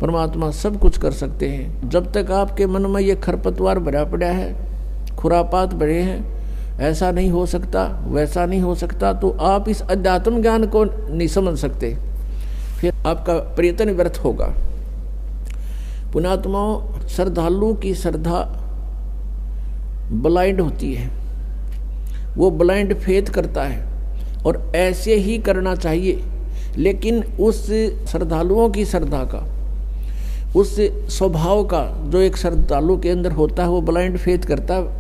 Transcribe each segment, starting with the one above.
परमात्मा सब कुछ कर सकते हैं। जब तक आपके मन में ये खरपतवार भरा पड़ा है, खुरापात भरे हैं, ऐसा नहीं हो सकता, वैसा नहीं हो सकता, तो आप इस अध्यात्म ज्ञान को नहीं समझ सकते, फिर आपका प्रयत्न व्यर्थ होगा। पुण्यात्माओं, श्रद्धालु की श्रद्धा ब्लाइंड होती है, वो ब्लाइंड फेथ करता है और ऐसे ही करना चाहिए। लेकिन उस श्रद्धालुओं की श्रद्धा का, उस स्वभाव का जो एक श्रद्धालु के अंदर होता है, वो ब्लाइंड फेथ करता है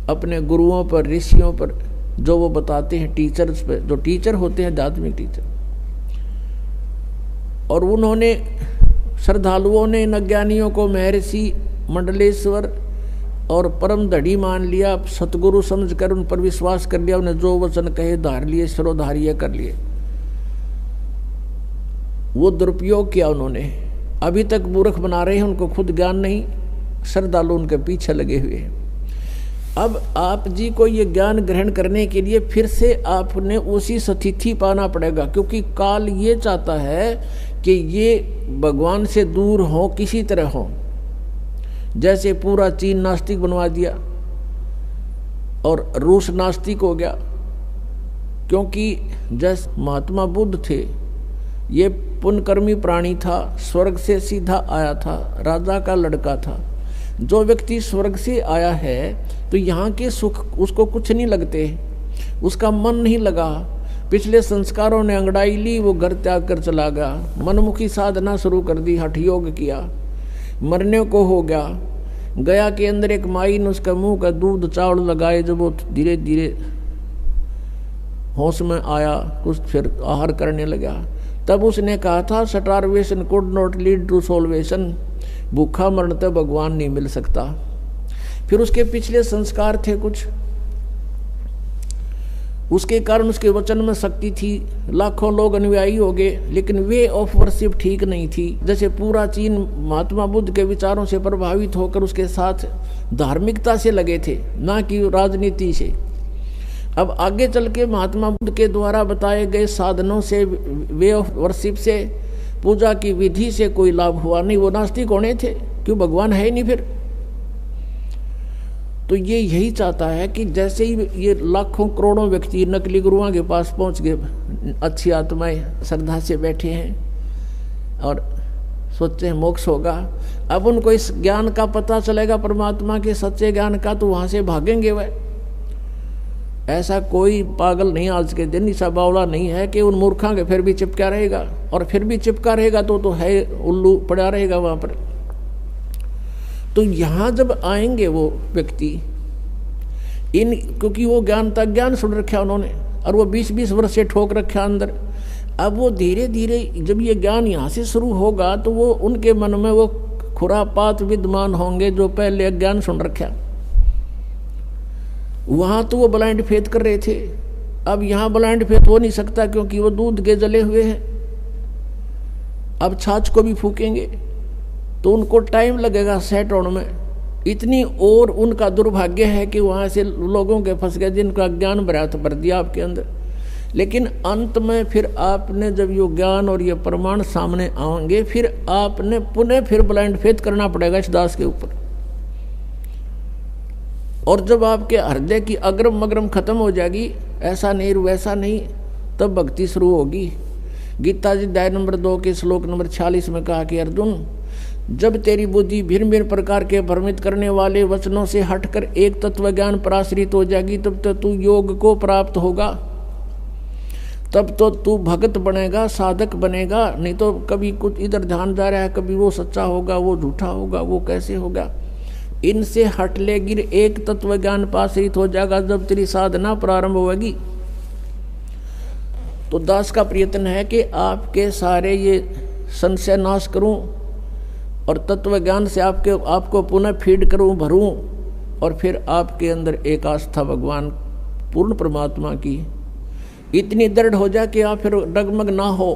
अपने गुरुओं पर, ऋषियों पर, जो वो बताते हैं, टीचर्स पर, जो टीचर होते हैं, आध्यात्मिक टीचर। और उन्होंने, श्रद्धालुओं ने इन अज्ञानियों को महर्षि, मंडलेश्वर और परम धड़ी मान लिया, सतगुरु समझकर उन पर विश्वास कर लिया, उन्हें जो वचन कहे धार लिए, सिरोधार्य कर लिए। वो दुरुपयोग किया उन्होंने। अभी तक मूर्ख बना रहे हैं, उनको खुद ज्ञान नहीं, श्रद्धालु उनके पीछे लगे हुए हैं। अब आप जी को ये ज्ञान ग्रहण करने के लिए फिर से आपने उसी स्थिति पाना पड़ेगा, क्योंकि काल ये चाहता है कि ये भगवान से दूर हो, किसी तरह हो। जैसे पूरा चीन नास्तिक बनवा दिया और रूस नास्तिक हो गया, क्योंकि जैसे महात्मा बुद्ध थे, ये पुण्यकर्मी प्राणी था, स्वर्ग से सीधा आया था, राजा का लड़का था। जो व्यक्ति स्वर्ग से आया है तो यहाँ के सुख उसको कुछ नहीं लगते, उसका मन नहीं लगा, पिछले संस्कारों ने अंगड़ाई ली, वो घर त्याग कर चला गया, मनमुखी साधना शुरू कर दी, हठ योग किया, मरने को हो गया। गया के अंदर एक माई ने उसका मुंह का दूध चावल लगाए, जब वो धीरे धीरे होश में आया, कुछ फिर आहार करने लगा, तब उसने कहा था starvation could not lead to salvation, भूखा मरण तक भगवान नहीं मिल सकता। फिर उसके पिछले संस्कार थे कुछ, उसके कारण उसके वचन में शक्ति थी, लाखों लोग अनुयायी हो गए, लेकिन वे ऑफ वर्शिप ठीक नहीं थी। जैसे पूरा चीन महात्मा बुद्ध के विचारों से प्रभावित होकर उसके साथ धार्मिकता से लगे थे, ना कि राजनीति से। अब आगे चल के महात्मा बुद्ध के द्वारा बताए गए साधनों से, वे ऑफ वर्शिप से, पूजा की विधि से कोई लाभ हुआ नहीं, वो नास्तिक होने थे, क्यों, भगवान है ही नहीं फिर। तो ये यही चाहता है कि जैसे ही ये लाखों करोड़ों व्यक्ति नकली गुरुओं के पास पहुंच गए, अच्छी आत्माएं श्रद्धा से बैठे हैं और सोचते हैं मोक्ष होगा, अब उनको इस ज्ञान का पता चलेगा, परमात्मा के सच्चे ज्ञान का, तो वहां से भागेंगे वह। ऐसा कोई पागल नहीं आज के दिन, ऐसा बावला नहीं है कि उन मूर्खों के फिर भी चिपका रहेगा, और फिर भी चिपका रहेगा तो है उल्लू पड़ा रहेगा वहां पर। तो यहाँ जब आएंगे वो व्यक्ति, क्योंकि वो ज्ञान तक ज्ञान सुन रखा उन्होंने, और वो 20-20 वर्ष से ठोक रखा अंदर, अब वो धीरे धीरे जब ये ज्ञान यहाँ से शुरू होगा तो वो उनके मन में वो खुरापात विद्यमान होंगे जो पहले अज्ञान सुन रखा। वहाँ तो वो ब्लाइंड फेथ कर रहे थे, अब यहाँ ब्लाइंड फेथ हो नहीं सकता, क्योंकि वो दूध के जले हुए हैं। अब छाछ को भी फूकेंगे तो उनको टाइम लगेगा सेट होने में। इतनी और उनका दुर्भाग्य है कि वहाँ से लोगों के फंस गए जिनका ज्ञान भर दिया आपके अंदर। लेकिन अंत में फिर आपने जब ये ज्ञान और ये प्रमाण सामने आएंगे, फिर आपने पुनः फिर ब्लाइंड फेथ करना पड़ेगा इस दास के ऊपर। और जब आपके हृदय की अग्रम मग्रम खत्म हो जाएगी, ऐसा नहीं वैसा नहीं, तब भक्ति शुरू होगी। गीता जी अध्याय नंबर 2 के श्लोक नंबर 46 में कहा कि अर्जुन, जब तेरी बुद्धि भिन्न भिन्न प्रकार के भ्रमित करने वाले वचनों से हटकर एक तत्व ज्ञान पर आश्रित हो जाएगी, तब तो तू योग को प्राप्त होगा, तब तो तू भगत बनेगा, साधक बनेगा। नहीं तो कभी कुछ इधर ध्यान जा रहा है, कभी वो सच्चा होगा, वो झूठा होगा, वो कैसे होगा। इनसे हट ले गिर एक तत्व ज्ञान पर आश्रित हो जाएगा जब तेरी साधना प्रारंभ होगी। तो दास का प्रयत्न है कि आपके सारे ये संशय नाश करूं और तत्व ज्ञान से आपको पुनः फीड करूं, भरूं, और फिर आपके अंदर एक आस्था भगवान पूर्ण परमात्मा की इतनी दृढ़ हो जाए कि आप फिर डगमग ना हो।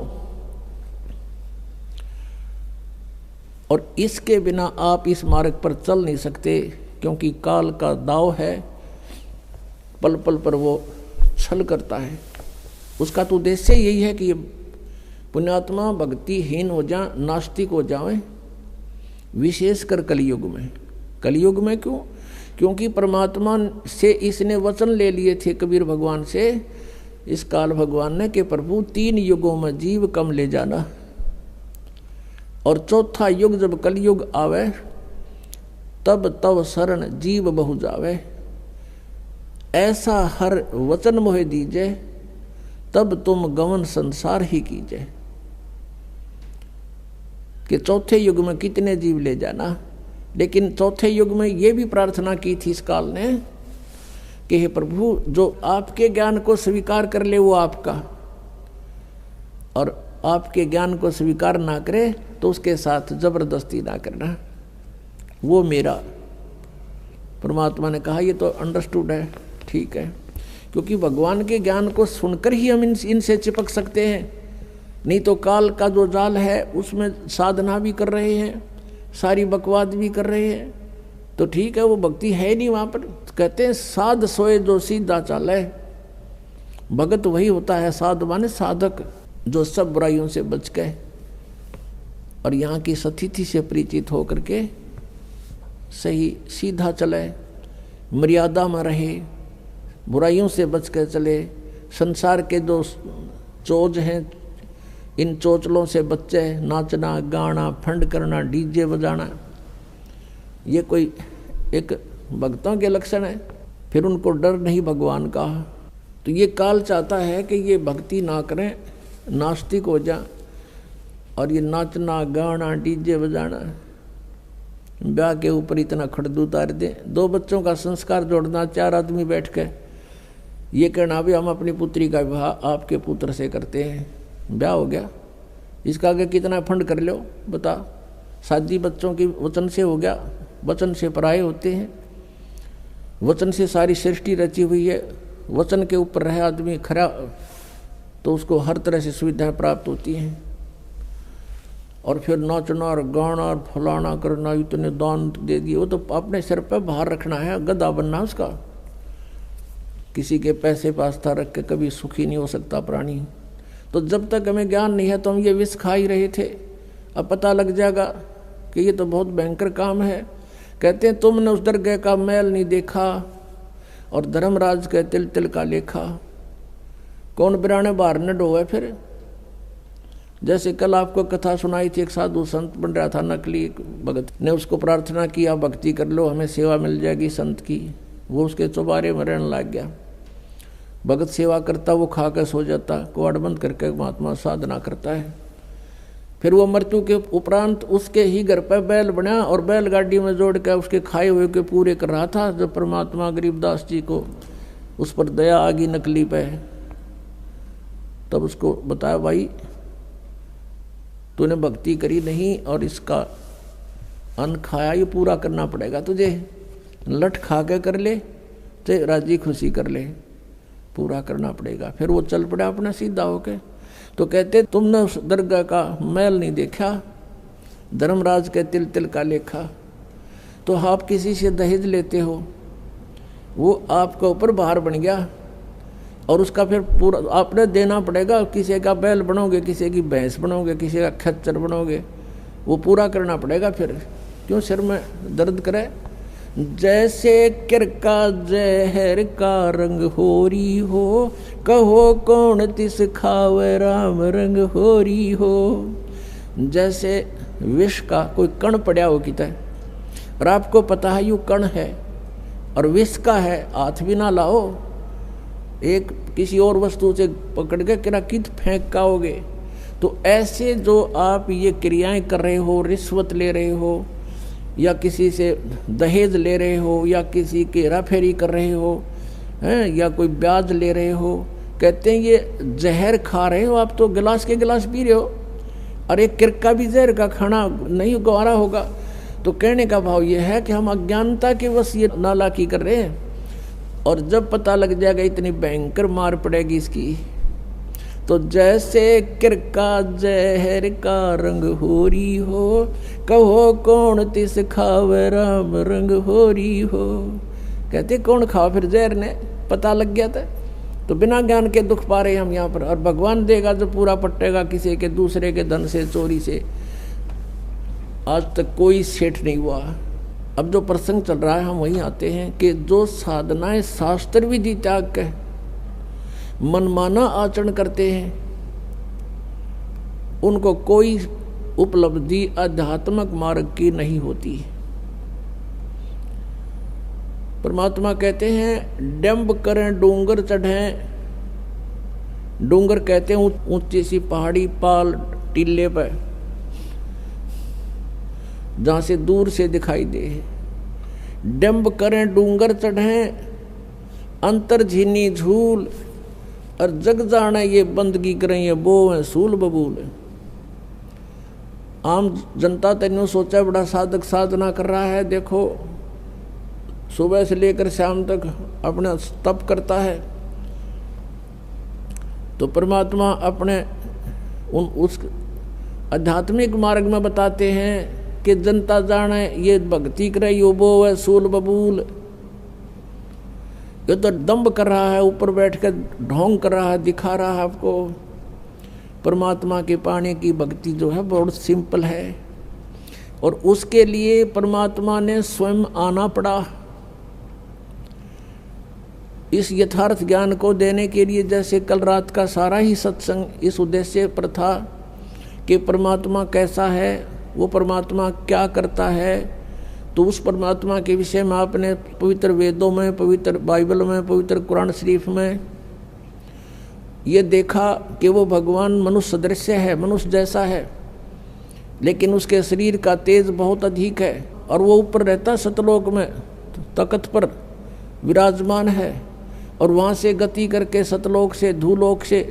और इसके बिना आप इस मार्ग पर चल नहीं सकते, क्योंकि काल का दाव है, पल पल पर वो छल करता है। उसका तो उद्देश्य यही है कि पुण्यात्मा भक्तिहीन हो जा, नास्तिक हो जाए, विशेषकर कलयुग में। कलयुग में क्यों? क्योंकि परमात्मा से इसने वचन ले लिए थे कबीर भगवान से, इस काल भगवान ने, कि प्रभु 3 युगों में जीव कम ले जाना, और चौथा युग जब कलयुग आवे तब तव शरण जीव बहु जावे। ऐसा हर वचन मोहे दीजे, तब तुम गमन संसार ही कीजिए। कि चौथे युग में कितने जीव ले जाना। लेकिन चौथे युग में ये भी प्रार्थना की थी इस काल ने कि हे प्रभु, जो आपके ज्ञान को स्वीकार कर ले वो आपका, और आपके ज्ञान को स्वीकार ना करे तो उसके साथ जबरदस्ती ना करना, वो मेरा। परमात्मा ने कहा ये तो अंडरस्टूड है, ठीक है, क्योंकि भगवान के ज्ञान को सुनकर ही हम इनसे चिपक सकते हैं। नहीं तो काल का जो जाल है उसमें साधना भी कर रहे हैं, सारी बकवाद भी कर रहे हैं, तो ठीक है, वो भक्ति है नहीं वहाँ पर। कहते हैं साध सोए जो सीधा चाले, भगत वही होता है साध माने साधक, जो सब बुराइयों से बच गए और यहाँ की सतिथि से परिचित होकर के सही सीधा चले, मर्यादा में रहे, बुराइयों से बच कर चले, संसार के जो चोज हैं इन चोचलों से बच्चे, नाचना गाना फंड करना डीजे बजाना, ये कोई एक भक्तों के लक्षण है। फिर उनको डर नहीं भगवान का। तो ये काल चाहता है कि ये भक्ति ना करें, नास्तिक हो जा, और ये नाचना गाना डीजे बजाना, ब्याह के ऊपर इतना खड़दू उतार दे। 2 बच्चों का संस्कार जोड़ना, 4 आदमी बैठ के ये कहना भी हम अपनी पुत्री का विवाह आपके पुत्र से करते हैं, ब्याह हो गया, इसका आगे कितना फंड कर लो बता। शादी बच्चों की वचन से हो गया, वचन से पराये होते हैं, वचन से सारी सृष्टि रची हुई है, वचन के ऊपर रहे आदमी खरा तो उसको हर तरह से सुविधाएं प्राप्त होती हैं। और फिर नाचना और गाना और फलाना करना, इतने दान दे दिए, वो तो अपने सिर पर बाहर रखना है, गधा बनना उसका। किसी के पैसे पास्ता रख के कभी सुखी नहीं हो सकता प्राणी। तो जब तक हमें ज्ञान नहीं है तो हम ये विष खा ही रहे थे। अब पता लग जाएगा कि ये तो बहुत भयंकर काम है। कहते हैं तुमने उस दरगाह का मैल नहीं देखा और धर्मराज के तिल तिल का लेखा, कौन बिराने बाहर न ढोए। फिर जैसे कल आपको कथा सुनाई थी, एक साधु संत बन रहा था, नकली भगत ने उसको प्रार्थना किया भक्ति कर लो हमें सेवा मिल जाएगी संत की, वो उसके चौबारे में रहने लग गया। भगत सेवा करता, वो खा कर सो जाता, कुआड़ बंद करके महात्मा साधना करता है। फिर वो मृत्यु के उपरांत उसके ही घर पर बैल बना और बैलगाड़ी में जोड़ कर उसके खाए हुए के पूरे कर रहा था। जब परमात्मा गरीबदास जी को उस पर दया आ गई नकली पे, तब उसको बताया भाई तूने भक्ति करी नहीं और इसका अन्न खाया, ये पूरा करना पड़ेगा तुझे, लठ खा के कर ले चाहे राजी खुशी कर ले, पूरा करना पड़ेगा। फिर वो चल पड़ा अपना सीधा होके। तो कहते तुमने उस दरगाह का मैल नहीं देखा, धर्मराज के तिल तिल का लेखा। तो आप किसी से दहेज लेते हो, वो आपका ऊपर भार बन गया और उसका फिर पूरा आपने देना पड़ेगा। किसी का बैल बनोगे, किसी की भैंस बनोगे, किसी का खच्चर बनोगे, वो पूरा करना पड़ेगा। फिर क्यों सिर में दर्द करे। जैसे किरका जहर का रंग होरी हो, कहो कौन तिस खावे राम रंग होरी हो। जैसे विष का कोई कण पड़ा हो किता है और आपको पता है यू कण है और विष का है, हाथ भी ना लाओ, एक किसी और वस्तु से पकड़ के किरा कित फेंक काओगे। तो ऐसे जो आप ये क्रियाएं कर रहे हो, रिश्वत ले रहे हो या किसी से दहेज ले रहे हो या किसी की हेराफेरी कर रहे हो हैं या कोई ब्याज ले रहे हो, कहते हैं ये जहर खा रहे हो आप, तो गिलास के गिलास पी रहे हो। और एक किरका भी जहर का खाना नहीं गवारा होगा। तो कहने का भाव ये है कि हम अज्ञानता के वश ये नालायकी कर रहे हैं, और जब पता लग जाएगा इतनी भयंकर मार पड़ेगी इसकी। तो जैसे किरका जहर का रंग होरी हो, कहो कौन तिस खावे राम रंग होरी हो। कहते कौन खाओ, फिर जहर ने पता लग गया था। तो बिना ज्ञान के दुख पा रहे हम यहाँ पर, और भगवान देगा जो पूरा पट्टेगा किसी के दूसरे के धन से, चोरी से। आज तक कोई सेठ नहीं हुआ। अब जो प्रसंग चल रहा है हम वहीं आते हैं कि जो साधनाएं शास्त्र विधि त्याग के मनमाना आचरण करते हैं उनको कोई उपलब्धि आध्यात्मिक मार्ग की नहीं होती। परमात्मा कहते हैं डंब करें डूंगर चढ़ें। डूंगर कहते हैं ऊंची सी पहाड़ी पाल टीले पर जहां से दूर से दिखाई दे। डंब करें डूंगर चढ़ें अंतर झीनी झूल, और जग जाने ये बंदगी करें ये बो है सूल बबूल। आम जनता तेनों सोचा बड़ा साधक साधना कर रहा है, देखो सुबह से लेकर शाम तक अपना तप करता है। तो परमात्मा अपने उस आध्यात्मिक मार्ग में बताते हैं कि जनता जाने ये भक्ति करे यो बो है सूल बबूल। ये तो दम्भ कर रहा है, ऊपर बैठ कर ढोंग कर रहा है, दिखा रहा है आपको। परमात्मा के पाने की भक्ति जो है बहुत सिंपल है, और उसके लिए परमात्मा ने स्वयं आना पड़ा इस यथार्थ ज्ञान को देने के लिए। जैसे कल रात का सारा ही सत्संग इस उद्देश्य पर था कि परमात्मा कैसा है, वो परमात्मा क्या करता है। तो उस परमात्मा के विषय में आपने पवित्र वेदों में, पवित्र बाइबल में, पवित्र कुरान शरीफ में ये देखा कि वो भगवान मनुष्य सदृश है, मनुष्य जैसा है, लेकिन उसके शरीर का तेज बहुत अधिक है, और वो ऊपर रहता सतलोक में तख्त पर विराजमान है, और वहाँ से गति करके सतलोक से धूलोक से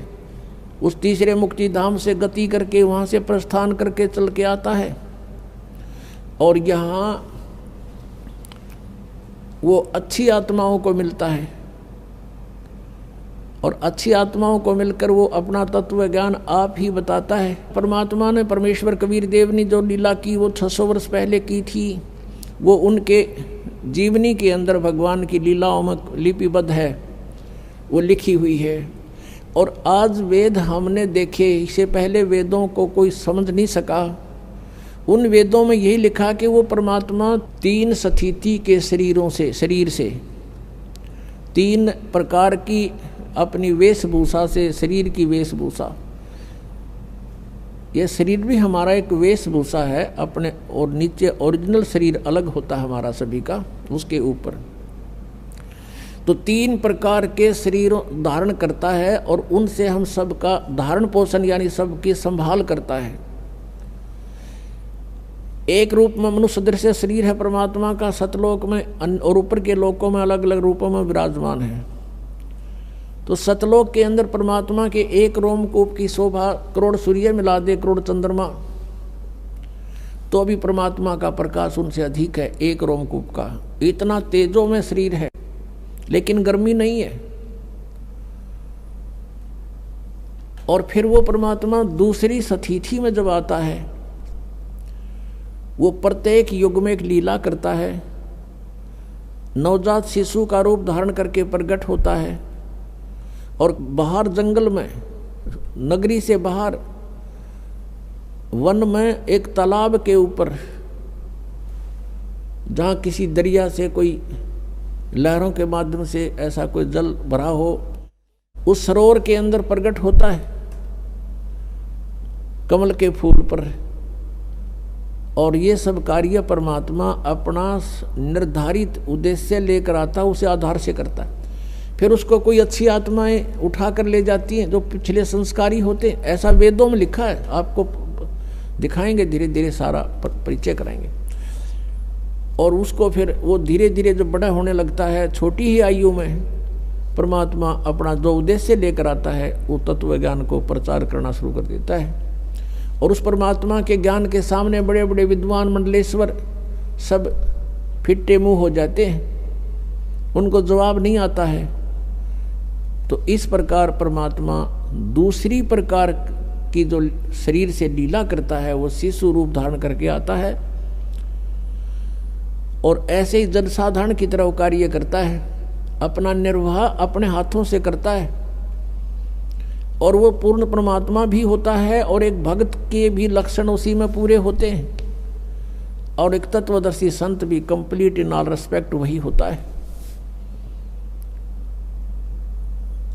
उस तीसरे मुक्ति धाम से गति करके वहाँ से प्रस्थान करके चल के आता है। और यहाँ वो अच्छी आत्माओं को मिलता है, और अच्छी आत्माओं को मिलकर वो अपना तत्व ज्ञान आप ही बताता है। परमात्मा ने, परमेश्वर कबीर देव ने जो लीला की वो 600 वर्ष पहले की थी, वो उनके जीवनी के अंदर भगवान की लीलाओं में लिपिबद्ध है, वो लिखी हुई है। और आज वेद हमने देखे, इससे पहले वेदों को कोई समझ नहीं सका। उन वेदों में यही लिखा कि वो परमात्मा 3 स्थिति के शरीर से 3 प्रकार की अपनी वेशभूषा से, शरीर की वेशभूषा, ये शरीर भी हमारा एक वेशभूषा है अपने, और नीचे ओरिजिनल शरीर अलग होता है हमारा सभी का, उसके ऊपर तो 3 प्रकार के शरीरों धारण करता है, और उनसे हम सबका धारण पोषण यानी सबकी संभाल करता है। एक रूप में मनुष्य सदृश शरीर है परमात्मा का, सतलोक में और ऊपर के लोकों में अलग अलग रूपों में विराजमान है। तो सतलोक के अंदर परमात्मा के एक रोमकूप की शोभा करोड़ सूर्य मिला दे, करोड़ चंद्रमा, तो भी परमात्मा का प्रकाश उनसे अधिक है एक रोमकूप का। इतना तेजों में शरीर है, लेकिन गर्मी नहीं है। और फिर वो परमात्मा दूसरी स्थिति में जब आता है, वो प्रत्येक युग में एक लीला करता है। नवजात शिशु का रूप धारण करके प्रकट होता है, और बाहर जंगल में, नगरी से बाहर वन में एक तालाब के ऊपर, जहाँ किसी दरिया से कोई लहरों के माध्यम से ऐसा कोई जल भरा हो, उस सरोवर के अंदर प्रकट होता है कमल के फूल पर। और ये सब कार्य परमात्मा अपना निर्धारित उद्देश्य लेकर आता है, उसे आधार से करता है। फिर उसको कोई अच्छी आत्माएं उठा कर ले जाती हैं जो पिछले संस्कारी होते हैं, ऐसा वेदों में लिखा है। आपको दिखाएंगे, धीरे धीरे सारा परिचय कराएंगे। और उसको फिर वो धीरे धीरे जब बड़ा होने लगता है, छोटी ही आयु में परमात्मा अपना जो उद्देश्य लेकर आता है, वो तत्व ज्ञान को प्रचार करना शुरू कर देता है। और उस परमात्मा के ज्ञान के सामने बड़े बड़े विद्वान मंडलेश्वर सब फिट्टे मुंह हो जाते हैं, उनको जवाब नहीं आता है। तो इस प्रकार परमात्मा दूसरी प्रकार की जो शरीर से लीला करता है, वो शिशु रूप धारण करके आता है, और ऐसे ही जनसाधारण की तरह कार्य करता है। अपना निर्वाह अपने हाथों से करता है। और वो पूर्ण परमात्मा भी होता है और एक भक्त के भी लक्षण उसी में पूरे होते हैं, और एक तत्वदर्शी संत भी कंप्लीट इन ऑल रेस्पेक्ट वही होता है।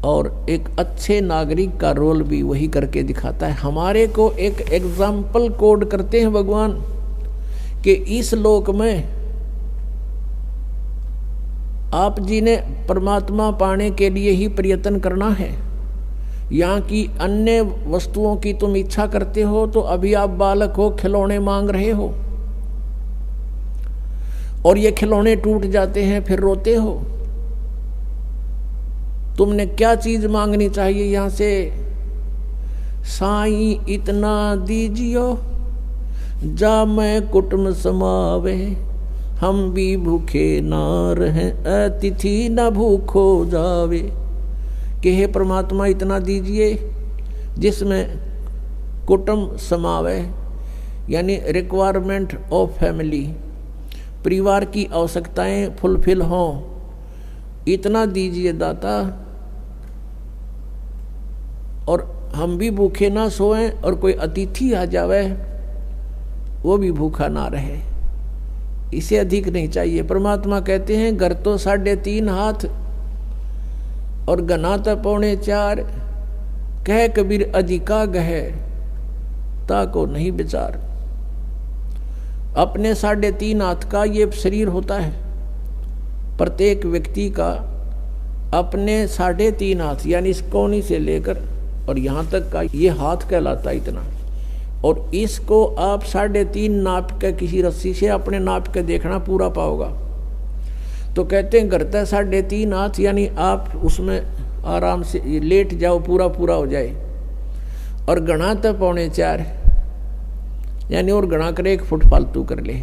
और एक अच्छे नागरिक का रोल भी वही करके दिखाता है। हमारे को एक एग्जाम्पल कोड करते हैं भगवान कि इस लोक में आप जी ने परमात्मा पाने के लिए ही प्रयत्न करना है। यहाँ की अन्य वस्तुओं की तुम इच्छा करते हो तो अभी आप बालक हो, खिलौने मांग रहे हो, और ये खिलौने टूट जाते हैं फिर रोते हो। तुमने क्या चीज मांगनी चाहिए यहाँ से? साईं इतना दीजियो जा मैं कुटुंब समावे, हम भी भूखे ना रहें अतिथि न भूखो जावे। कि हे परमात्मा इतना दीजिए जिसमें कुटुंब समावे, यानी रिक्वायरमेंट ऑफ फैमिली, परिवार की आवश्यकताएं फुलफिल हों। इतना दीजिए दाता, और हम भी भूखे ना सोएं और कोई अतिथि आ जावे वो भी भूखा ना रहे। इसे अधिक नहीं चाहिए। परमात्मा कहते हैं घर तो 3.5 हाथ और गना तो 4.25, कह कबीर अधिका गहे ताको नहीं विचार। अपने 3.5 हाथ का ये शरीर होता है, प्रत्येक व्यक्ति का अपने 3.5 हाथ, यानी इस कोनी से लेकर और यहाँ तक का ये हाथ कहलाता है इतना। और इसको आप 3.5 नाप के किसी रस्सी से अपने नाप के देखना, पूरा पाओगा। तो कहते हैं घर तक 3.5 हाथ, यानी आप उसमें आराम से लेट जाओ, पूरा पूरा हो जाए। और गणा तक 4.25, यानी और गणा कर 1 फुट फालतू कर ले।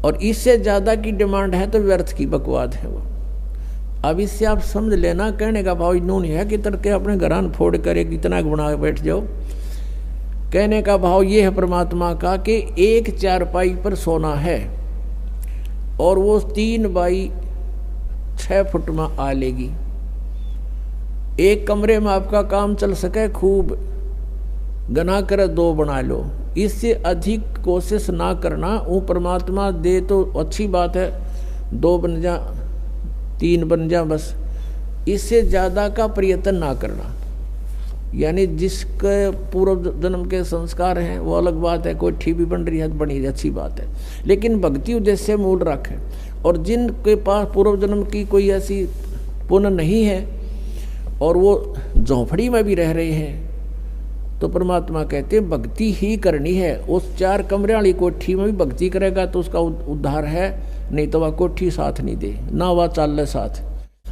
और इससे ज़्यादा की डिमांड है तो व्यर्थ की बकवाद है वो। अब इससे आप समझ लेना, कहने का भाव इन्होंने है कि तड़के अपने घरान फोड़ कर एक इतना बना बैठ जाओ। कहने का भाव ये है परमात्मा का कि 1 चारपाई पर सोना है और वो 3 बाई 6 फुट में आ लेगी। एक कमरे में आपका काम चल सके, खूब गना कर 2 बना लो। इससे अधिक कोशिश ना करना। वो परमात्मा दे तो अच्छी बात है, 2 बन जा, 3 बन जा, बस। इससे ज़्यादा का प्रयत्न ना करना। यानी जिसके पूर्व जन्म के संस्कार हैं वो अलग बात है, कोठी भी बन रही है तो बनी अच्छी बात है, लेकिन भक्ति उद्देश्य मूड रखें। और जिनके पास पूर्व जन्म की कोई ऐसी पुण्य नहीं है और वो झोंपड़ी में भी रह रहे हैं, तो परमात्मा कहते हैं भक्ति ही करनी है। उस 4 कमरे वाली कोठी में भी भक्ति करेगा तो उसका उद्धार है, नहीं तो वह कोठी साथ नहीं दे, ना वह चाल साथ।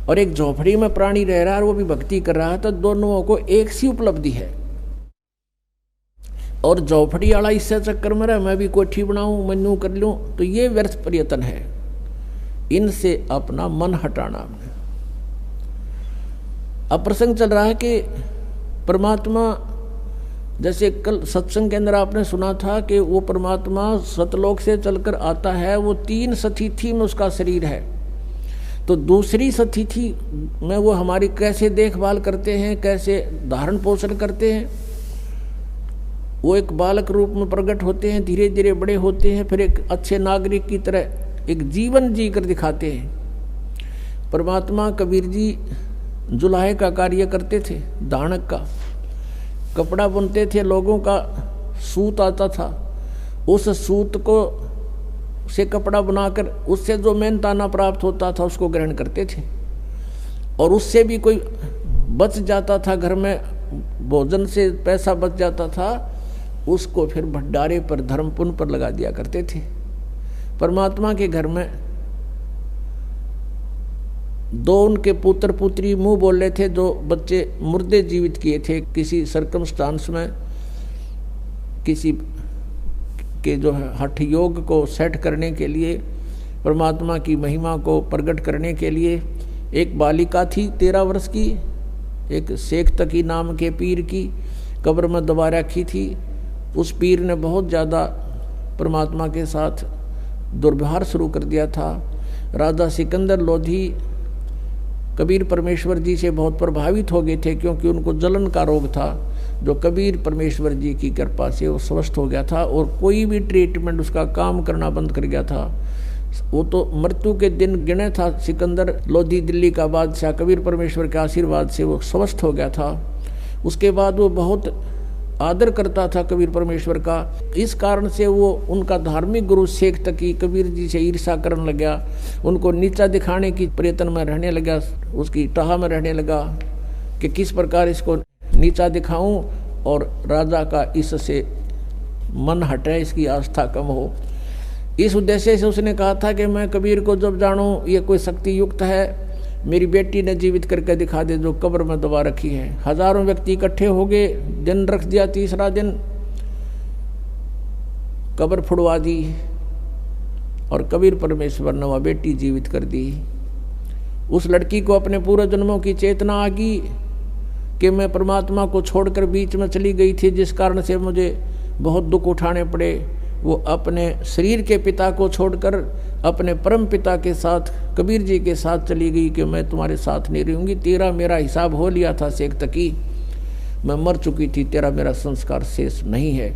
और एक झोपड़ी में प्राणी रह रहा है और वो भी भक्ति कर रहा है, तो दोनों को एक सी उपलब्धि है। और झोपड़ी वाला इससे चक्कर में रहा मैं भी कोठी बनाऊं, मन्नू कर लूं, तो ये व्यर्थ प्रयत्न है। इनसे अपना मन हटाना। अब प्रसंग चल रहा है कि परमात्मा, जैसे कल सत्संग के अंदर आपने सुना था कि वो परमात्मा सतलोक से चलकर आता है, वो 3 सतिथि में उसका शरीर है। तो दूसरी सतिथि में वो हमारी कैसे देखभाल करते हैं, कैसे धारण पोषण करते हैं। वो एक बालक रूप में प्रकट होते हैं, धीरे धीरे बड़े होते हैं, फिर एक अच्छे नागरिक की तरह एक जीवन जी कर दिखाते हैं। परमात्मा कबीर जी जुलाहे का कार्य करते थे, दानक का कपड़ा बुनते थे, लोगों का सूत आता था, उस सूत को से कपड़ा बनाकर उससे जो मेहनताना प्राप्त होता था उसको ग्रहण करते थे। और उससे भी कोई बच जाता था, घर में भोजन से पैसा बच जाता था, उसको फिर भंडारे पर, धर्म पुण्य पर लगा दिया करते थे। परमात्मा के घर में 2 उनके पुत्र पुत्री मुंह बोल रहे थे, 2 बच्चे मुर्दे जीवित किए थे किसी सर्कमस्टांस में, किसी के जो है हठ योग को सेट करने के लिए, परमात्मा की महिमा को प्रकट करने के लिए। एक बालिका थी 13 वर्ष की, एक शेख तकी नाम के पीर की कब्र में दबा रखी थी। उस पीर ने बहुत ज़्यादा परमात्मा के साथ दुर्व्यवहार शुरू कर दिया था। राजा सिकंदर लोधी कबीर परमेश्वर जी से बहुत प्रभावित हो गए थे, क्योंकि उनको जलन का रोग था, जो कबीर परमेश्वर जी की कृपा से वो स्वस्थ हो गया था और कोई भी ट्रीटमेंट उसका काम करना बंद कर गया था। वो तो मृत्यु के दिन गिने था। सिकंदर लोधी दिल्ली का बादशाह कबीर परमेश्वर के आशीर्वाद से वो स्वस्थ हो गया था। उसके बाद वो बहुत आदर करता था कबीर परमेश्वर का। इस कारण से वो उनका धार्मिक गुरु शेख तकी कबीर जी से ईर्ष्या करने लगा, उनको नीचा दिखाने की प्रयत्न में रहने लगा, उसकी टाह में रहने लगा कि किस प्रकार इसको नीचा दिखाऊं और राजा का इससे मन हटे, इसकी आस्था कम हो। इस उद्देश्य से उसने कहा था कि मैं कबीर को जब जानूं ये कोई शक्ति युक्त है, मेरी बेटी ने जीवित करके दिखा दे जो कब्र में दबा रखी है। हजारों व्यक्ति इकट्ठे हो गए, दिन रख दिया, तीसरा दिन कब्र फुड़वा दी और कबीर परमेश्वर ने वह बेटी जीवित कर दी। उस लड़की को अपने पूर्व जन्मों की चेतना आ गई कि मैं परमात्मा को छोड़कर बीच में चली गई थी, जिस कारण से मुझे बहुत दुख उठाने पड़े। वो अपने शरीर के पिता को छोड़कर अपने परम पिता के साथ कबीर जी के साथ चली गई कि मैं तुम्हारे साथ नहीं रहूँगी, तेरा मेरा हिसाब हो लिया था शेख तकी, मैं मर चुकी थी, तेरा मेरा संस्कार शेष नहीं है।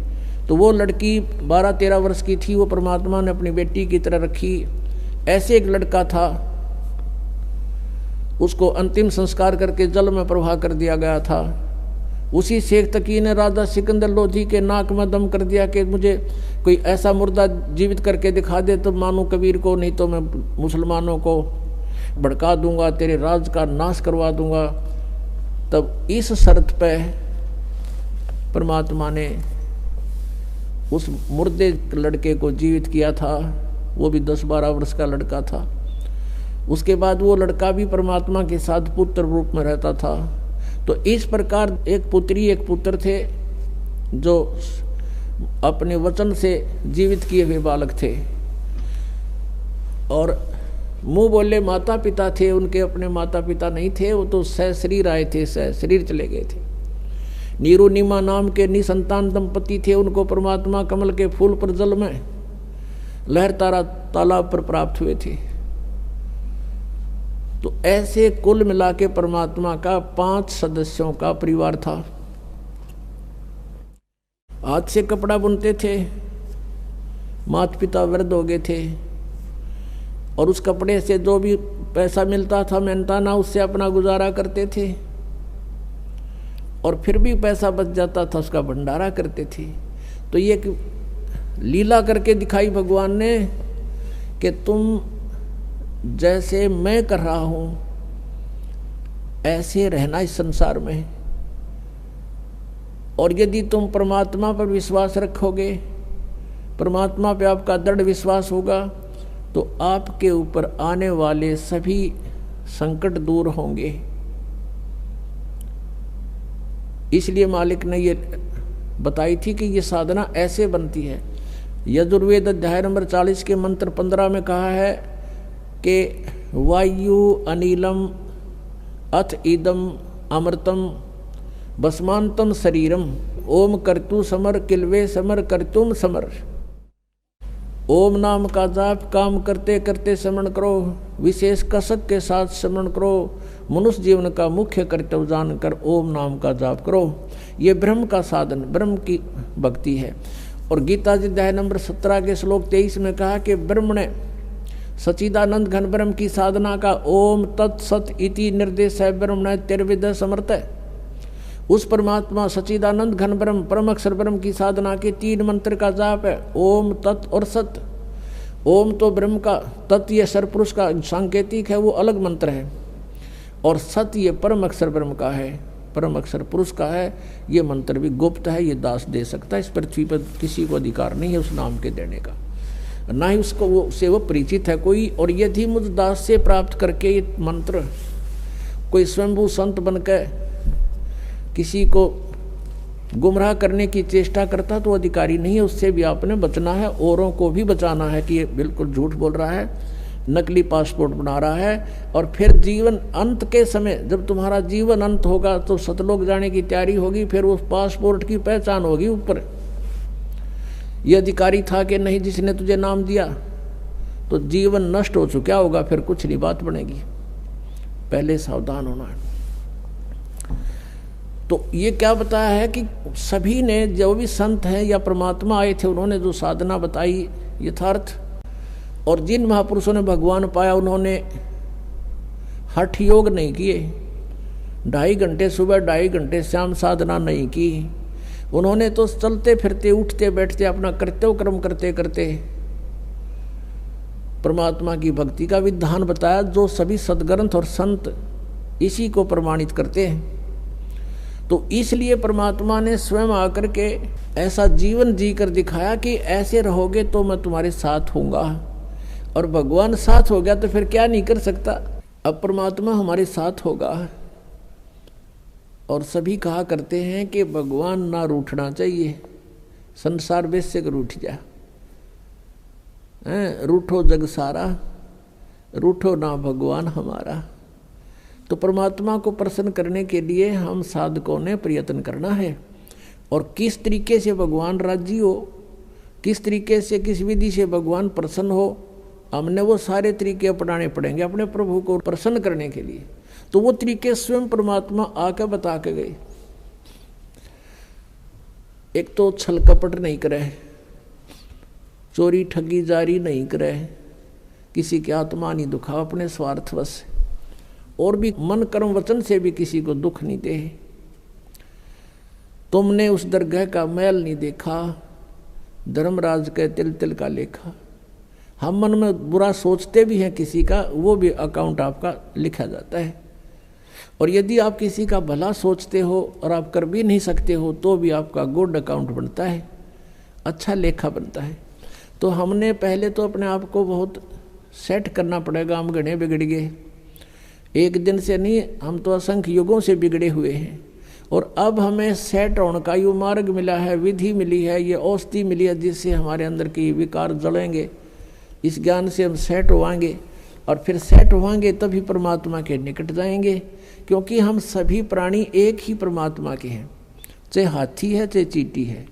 तो वो लड़की 12-13 वर्ष की थी, वो परमात्मा ने अपनी बेटी की तरह रखी। ऐसे एक लड़का था, उसको अंतिम संस्कार करके जल में प्रवाह कर दिया गया था। उसी शेख तकी ने राजा सिकंदर लोधी के नाक में दम कर दिया कि मुझे कोई ऐसा मुर्दा जीवित करके दिखा दे तो मानूं कबीर को, नहीं तो मैं मुसलमानों को भड़का दूंगा, तेरे राज का नाश करवा दूंगा। तब इस शर्त पे परमात्मा ने उस मुर्दे लड़के को जीवित किया था। वो भी 10-12 वर्ष का लड़का था। उसके बाद वो लड़का भी परमात्मा के साथ पुत्र रूप में रहता था। तो इस प्रकार एक पुत्री एक पुत्र थे जो अपने वचन से जीवित किए हुए बालक थे, और मुंह बोले माता पिता थे, उनके अपने माता पिता नहीं थे, वो तो सह शरीर आए थे, सह शरीर चले गए थे। नीरू नीमा नाम के निसंतान दंपति थे, उनको परमात्मा कमल के फूल पर जल में लहर तारा तालाब पर प्राप्त हुए थे। तो ऐसे कुल मिला के परमात्मा का 5 सदस्यों का परिवार था। हाथ से कपड़ा बुनते थे, माता पिता वृद्ध हो गए थे, और उस कपड़े से जो भी पैसा मिलता था मेहनताना उससे अपना गुजारा करते थे, और फिर भी पैसा बच जाता था उसका भंडारा करते थे। तो ये लीला करके दिखाई भगवान ने कि तुम जैसे मैं कर रहा हूं ऐसे रहना इस संसार में, और यदि तुम परमात्मा पर विश्वास रखोगे, परमात्मा पे आपका दृढ़ विश्वास होगा, तो आपके ऊपर आने वाले सभी संकट दूर होंगे। इसलिए मालिक ने ये बताई थी कि ये साधना ऐसे बनती है। यजुर्वेद अध्याय नंबर 40 के मंत्र 15 में कहा है कि वायु अनिलम अथ इदम अमृतम भस्मांतम शरीरम ओम कर्तु समर किलवे समर कर्तुम समर। ओम नाम का जाप काम करते करते स्मरण करो, विशेष कसक के साथ स्मरण करो, मनुष्य जीवन का मुख्य कर्तव्य जानकर ओम नाम का जाप करो। ये ब्रह्म का साधन, ब्रह्म की भक्ति है। और गीता जी अध्याय नंबर 17 के श्लोक 23 में कहा कि ब्रह्म ने सच्चिदानंद घन ब्रह्म की साधना का ओम तत्सत इति निर्देश है ब्रह्म तिर्विद समर्थ है। उस परमात्मा सच्चिदानंद घन ब्रह्म परम अक्षर ब्रह्म की साधना के 3 मंत्र का जाप है, ओम तत् और सत। ओम तो ब्रह्म का, तत् ये सरपुरुष का सांकेतिक है, वो अलग मंत्र है, और सत ये परम अक्षर ब्रह्म का है, परम अक्षर पुरुष का है। ये मंत्र भी गुप्त है, ये दास दे सकता है, इस पृथ्वी पर किसी को अधिकार नहीं है उस नाम के देने का, ना ही उसको वो परिचित है कोई। और यदि मुझ दास से प्राप्त करके ये मंत्र कोई स्वयंभू संत बनकर किसी को गुमराह करने की चेष्टा करता तो अधिकारी नहीं है, उससे भी आपने बचना है, औरों को भी बचाना है कि ये बिल्कुल झूठ बोल रहा है, नकली पासपोर्ट बना रहा है। और फिर जीवन अंत के समय जब तुम्हारा जीवन अंत होगा तो सतलोक जाने की तैयारी होगी, फिर उस पासपोर्ट की पहचान होगी ऊपर ये अधिकारी था कि नहीं जिसने तुझे नाम दिया। तो जीवन नष्ट हो चुका होगा, फिर कुछ नहीं बात बनेगी। पहले सावधान होना है। तो ये क्या बताया है कि सभी ने, जो भी संत हैं या परमात्मा आए थे, उन्होंने जो साधना बताई यथार्थ, और जिन महापुरुषों ने भगवान पाया उन्होंने हठ योग नहीं किए, 2.5 घंटे सुबह 2.5 घंटे शाम साधना नहीं की। उन्होंने तो चलते फिरते उठते बैठते अपना कर्तव्य कर्म करते करते परमात्मा की भक्ति का विधान बताया, जो सभी सदग्रंथ और संत इसी को प्रमाणित करते हैं। तो इसलिए परमात्मा ने स्वयं आकर के ऐसा जीवन जी कर दिखाया कि ऐसे रहोगे तो मैं तुम्हारे साथ होऊंगा। और भगवान साथ हो गया तो फिर क्या नहीं कर सकता। अब परमात्मा हमारे साथ होगा। और सभी कहा करते हैं कि भगवान ना रूठना चाहिए, संसार वैसे कर रूठ जा, रूठो जग सारा, रूठो ना भगवान हमारा। तो परमात्मा को प्रसन्न करने के लिए हम साधकों ने प्रयत्न करना है। और किस तरीके से भगवान राजी हो, किस तरीके से, किस विधि से भगवान प्रसन्न हो, हमने वो सारे तरीके अपनाने पड़ेंगे अपने प्रभु को प्रसन्न करने के लिए। तो वो तरीके स्वयं परमात्मा आकर बता के गए। एक तो छल कपट नहीं करे, चोरी ठगी जारी नहीं करे, किसी की आत्मा नहीं दुखा अपने स्वार्थवश, और भी मन कर्म वचन से भी किसी को दुख नहीं दे। तुमने उस दरगाह का मैल नहीं देखा, धर्मराज के तिल तिल का लेखा। हम मन में बुरा सोचते भी हैं किसी का, वो भी अकाउंट आपका लिखा जाता है। और यदि आप किसी का भला सोचते हो और आप कर भी नहीं सकते हो तो भी आपका गुड अकाउंट बनता है, अच्छा लेखा बनता है। तो हमने पहले तो अपने आप को बहुत सेट करना पड़ेगा। हम घने बिगड़ गए, एक दिन से नहीं, हम तो असंख्य युगों से बिगड़े हुए हैं। और अब हमें सेट होने का ये मार्ग मिला है, विधि मिली है, ये औषधि मिली है, जिससे हमारे अंदर के विकार जलेंगे। इस ज्ञान से हम सेट होवाएंगे, और फिर सेट होवाएंगे तभी परमात्मा के निकट जाएंगे। क्योंकि हम सभी प्राणी एक ही परमात्मा के हैं, चाहे हाथी है चाहे चींटी है,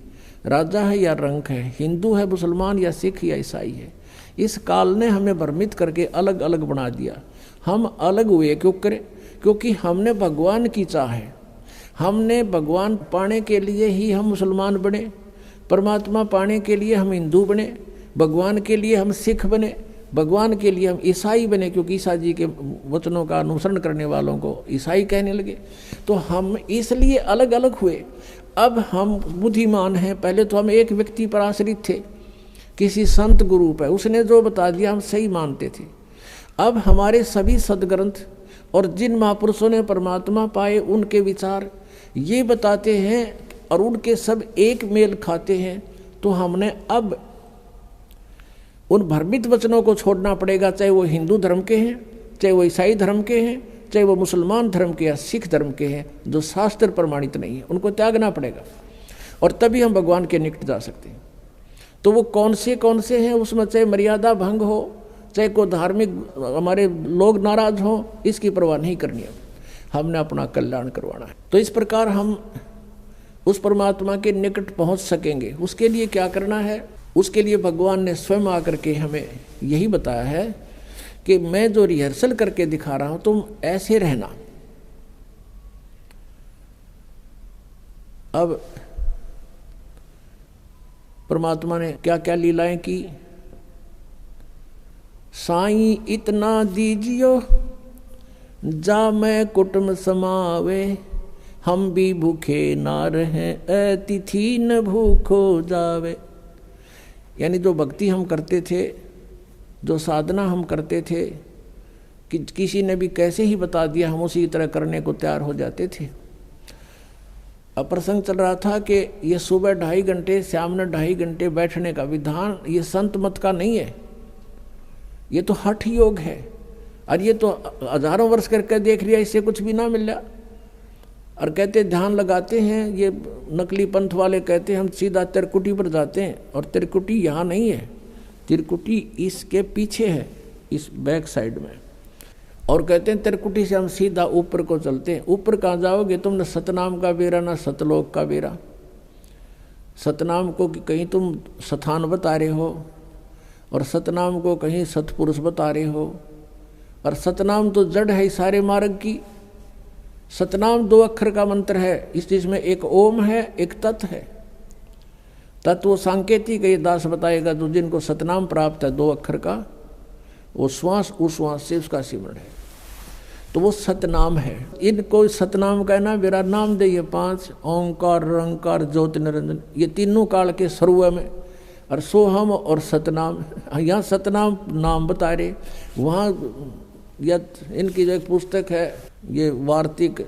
राजा है या रंक है, हिंदू है मुसलमान या सिख या ईसाई है। इस काल ने हमें भ्रमित करके अलग अलग बना दिया। हम अलग हुए क्यों करें? क्योंकि हमने भगवान की चाह है, हमने भगवान पाने के लिए ही हम मुसलमान बने, परमात्मा पाने के लिए हम हिंदू बने, भगवान के लिए हम सिख बने, भगवान के लिए हम ईसाई बने, क्योंकि ईसा जी के वचनों का अनुसरण करने वालों को ईसाई कहने लगे। तो हम इसलिए अलग अलग हुए। अब हम बुद्धिमान हैं। पहले तो हम एक व्यक्ति पर आश्रित थे, किसी संत गुरु पर, उसने जो बता दिया हम सही मानते थे। अब हमारे सभी सदग्रंथ और जिन महापुरुषों ने परमात्मा पाए उनके विचार ये बताते हैं और उनके सब एक मेल खाते हैं। तो हमने अब उन भ्रमित वचनों को छोड़ना पड़ेगा, चाहे वो हिंदू धर्म के हैं, चाहे वो ईसाई धर्म के हैं, चाहे वो मुसलमान धर्म के या सिख धर्म के हैं, जो शास्त्र प्रमाणित नहीं है, उनको त्यागना पड़ेगा। और तभी हम भगवान के निकट जा सकते हैं। तो वो कौन से हैं, उसमें चाहे मर्यादा भंग हो, चाहे कोई धार्मिक हमारे लोग नाराज हों, इसकी परवाह नहीं करनी है। हमने अपना कल्याण करवाना है। तो इस प्रकार हम उस परमात्मा के निकट पहुंच सकेंगे। उसके लिए क्या करना है? उसके लिए भगवान ने स्वयं आकर के हमें यही बताया है कि मैं जो रिहर्सल करके दिखा रहा हूं तुम ऐसे रहना। अब परमात्मा ने क्या क्या लीलाएं की। साईं इतना दीजियो जा मैं कुटुंब समावे, हम भी भूखे ना रहे अतिथि न भूखो जावे। यानी जो भक्ति हम करते थे, जो साधना हम करते थे, कि किसी ने भी कैसे ही बता दिया हम उसी तरह करने को तैयार हो जाते थे। अब प्रसंग चल रहा था कि ये सुबह 2.5 घंटे, शाम में 2.5 घंटे बैठने का विधान ये संत मत का नहीं है, ये तो हठ योग है। और ये तो हजारों वर्ष करके देख लिया, इससे कुछ भी ना मिल रहा। और कहते ध्यान लगाते हैं, ये नकली पंथ वाले कहते हैं हम सीधा त्रिकुटी पर जाते हैं, और त्रिकुटी यहाँ नहीं है, त्रिकुटी इसके पीछे है, इस बैक साइड में। और कहते हैं त्रिकुटी से हम सीधा ऊपर को चलते हैं। ऊपर कहाँ जाओगे? तुमने सतनाम का बेरा ना सतलोक का बेरा। सतनाम को कहीं तुम स्थान बता रहे हो, और सतनाम को कहीं सतपुरुष बता रहे हो, और सतनाम तो जड़ है सारे मार्ग की। सतनाम 2 अक्षर का मंत्र है, इसमें एक ओम है, एक तत् है। तत् वो सांकेतिक ये दास बताएगा, जो जिनको सतनाम प्राप्त है 2 अक्षर का, वो श्वास उस श्वास से उसका सिमरण है, तो वो सतनाम है। इनको सतनाम कहना मेरा नाम दे, ये 5 ओंकार रंकार ज्योति निरंजन, ये तीनों काल के सर्व में, और सोहम और सतनाम। यहाँ सतनाम नाम बता रहे, वहाँ या इनकी जो एक पुस्तक है ये वार्तिक,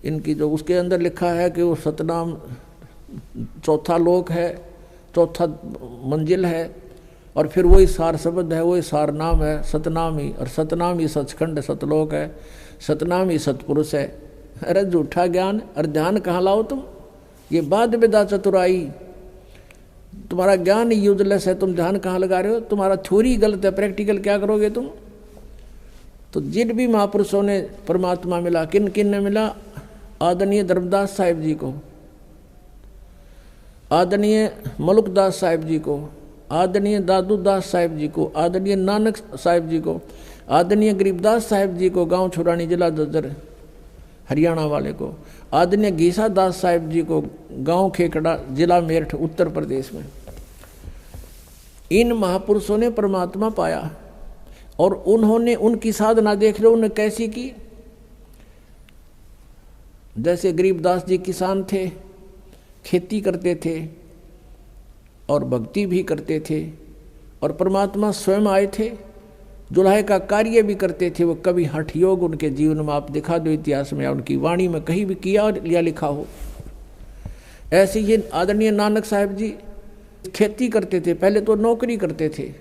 इनकी जो उसके अंदर लिखा है कि वो सतनाम चौथा लोक है, चौथा मंजिल है, और फिर वही सार शब्द है, वही सार नाम है सतनाम ही, और सतनाम ही सचखंड सतलोक है, सतनाम ही सतपुरुष है। अरे झूठा ज्ञान और ध्यान कहाँ लाओ तुम, ये बाद विदा चतुराई, तुम्हारा ज्ञान यूजलेस है, तुम ध्यान कहाँ लगा रहे हो, तुम्हारा थ्योरी गलत है, प्रैक्टिकल क्या करोगे तुम। तो जिन भी महापुरुषों ने परमात्मा मिला, किन किन ने मिला, आदरणीय धर्मदास साहिब जी को, आदरणीय मलुकदास साहिब जी को, आदरणीय दादू दास साहिब जी को, आदरणीय नानक साहिब जी को, आदरणीय गरीबदास साहिब जी को, गांव छुरानी जिला ददर हरियाणा वाले को, आदरणीय गीसा दास साहिब जी को, गांव खेकड़ा जिला मेरठ उत्तर प्रदेश में। इन महापुरुषों ने परमात्मा पाया, और उन्होंने उनकी साधना देख लो उन्होंने कैसी की। जैसे गरीबदास जी किसान थे, खेती करते थे और भक्ति भी करते थे, और परमात्मा स्वयं आए थे, जुल्हे का कार्य भी करते थे। वो कभी हठ योग उनके जीवन में आप दिखा दो इतिहास में या उनकी वाणी में कहीं भी किया या लिखा हो। ऐसे ही आदरणीय नानक साहिब जी खेती करते थे, पहले तो नौकरी करते थे,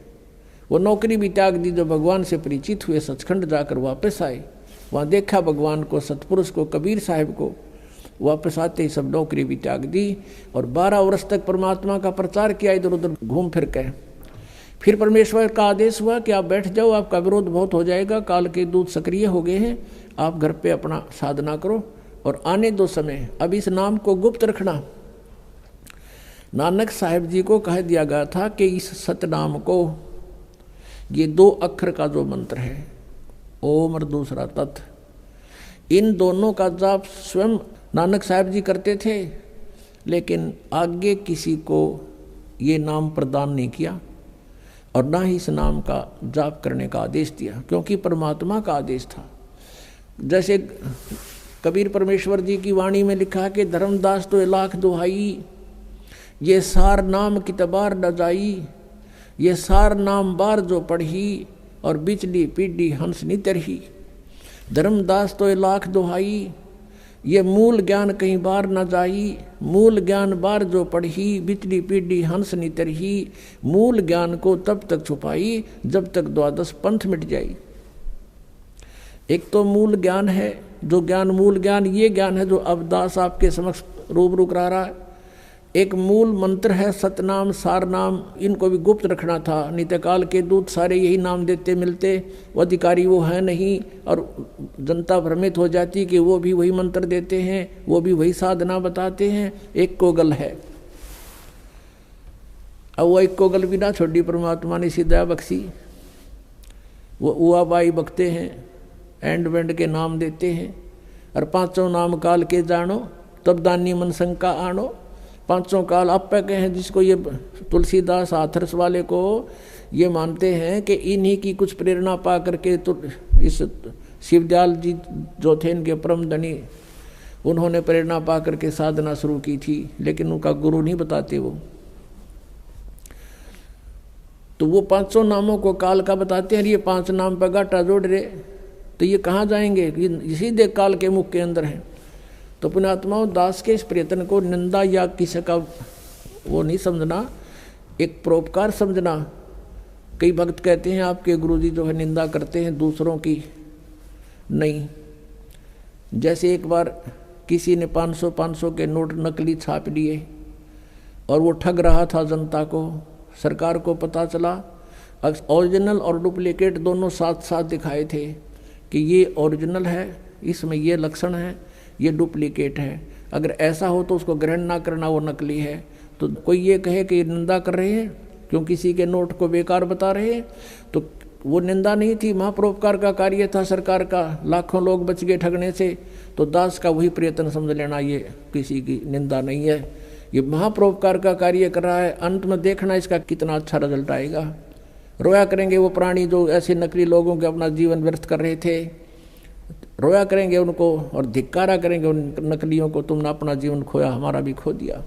वो नौकरी भी त्याग दी, जो भगवान से परिचित हुए सचखंड जाकर वापस आए, वहाँ देखा भगवान को, सतपुरुष को, कबीर साहिब को, वापस आते ही सब नौकरी भी त्याग दी, और 12 वर्ष तक परमात्मा का प्रचार किया इधर उधर घूम फिर के। फिर परमेश्वर का आदेश हुआ कि आप बैठ जाओ, आपका विरोध बहुत हो जाएगा, काल के दूत सक्रिय हो गए हैं, आप घर पे अपना साधना करो और आने दो समय, अब इस नाम को गुप्त रखना। नानक साहिब जी को कह दिया गया था कि इस सतनाम को, ये 2 अक्षर का जो मंत्र है, ओम और दूसरा तत्, इन दोनों का जाप स्वयं नानक साहिब जी करते थे, लेकिन आगे किसी को ये नाम प्रदान नहीं किया और ना ही इस नाम का जाप करने का आदेश दिया, क्योंकि परमात्मा का आदेश था। जैसे कबीर परमेश्वर जी की वाणी में लिखा कि धर्मदास तो लाख दुहाई, ये सार नाम कितबार न जाई, ये सार नाम बार जो पढ़ी, और बिचली पीढ़ी हंस नी तरही। धर्मदास तो लाख दुहाई, ये मूल ज्ञान कहीं बार न जाई, मूल ज्ञान बार जो पढ़ी, बिचली पीढ़ी हंस नी तरही। मूल ज्ञान को तब तक छुपाई जब तक 12 पंथ मिट जाई। एक तो मूल ज्ञान है, जो ज्ञान मूल ज्ञान ये ज्ञान है जो अब दास आपके समक्ष रूबरू करा रहा है। एक मूल मंत्र है सतनाम सार नाम, इनको भी गुप्त रखना था, नित्यकाल के दूत सारे यही नाम देते मिलते, वो अधिकारी वो है नहीं, और जनता भ्रमित हो जाती कि वो भी वही मंत्र देते हैं, वो भी वही साधना बताते हैं। एक कोगल है, अब वो एक कोगल भी ना छोड़ी, परमात्मा ने सीधा बख्शी, वो उआ बाई बकते हैं, एंड वेंड के नाम देते हैं, और 5 नाम काल के जानो, तब दानी मन शंका आनो। 5 काल आप पे कहे हैं, जिसको ये तुलसीदास हाथरस वाले को ये मानते हैं कि इन्हीं की कुछ प्रेरणा पा करके तो इस शिवदयाल जी जो थे इनके परम धनी, उन्होंने प्रेरणा पा करके साधना शुरू की थी, लेकिन उनका गुरु नहीं बताते वो। तो वो 5 नामों को काल का बताते हैं, ये 5 नाम पर गाटा जोड़ रहे, तो ये कहाँ जाएंगे, ये सीधे काल के मुख के अंदर हैं। तो पुण्यात्माओं, दास के इस प्रयत्न को निंदा या किसी का वो नहीं समझना, एक परोपकार समझना। कई भक्त कहते हैं आपके गुरुजी जो है निंदा करते हैं दूसरों की, नहीं। जैसे एक बार किसी ने 500 के नोट नकली छाप लिए और वो ठग रहा था जनता को, सरकार को पता चला, ओरिजिनल और डुप्लीकेट दोनों साथ साथ दिखाए थे कि ये ओरिजिनल है, इसमें ये लक्षण है, ये डुप्लीकेट है। अगर ऐसा हो तो उसको ग्रहण ना करना, वो नकली है। तो कोई ये कहे कि ये निंदा कर रहे हैं क्यों किसी के नोट को बेकार बता रहे हैं, तो वो निंदा नहीं थी, महापरोपकार का कार्य था सरकार का, लाखों लोग बच गए ठगने से, तो दास का वही प्रयत्न समझ लेना, ये किसी की निंदा नहीं है, ये महापरोपकार का कार्य कर रहा है। अंत में देखना इसका कितना अच्छा रिजल्ट आएगा। रोया करेंगे वो प्राणी जो ऐसे नकली लोगों के अपना जीवन व्यर्थ कर रहे थे, रोया करेंगे उनको और धिक्कारा करेंगे उन नकलियों को, तुमने अपना जीवन खोया, हमारा भी खो दिया।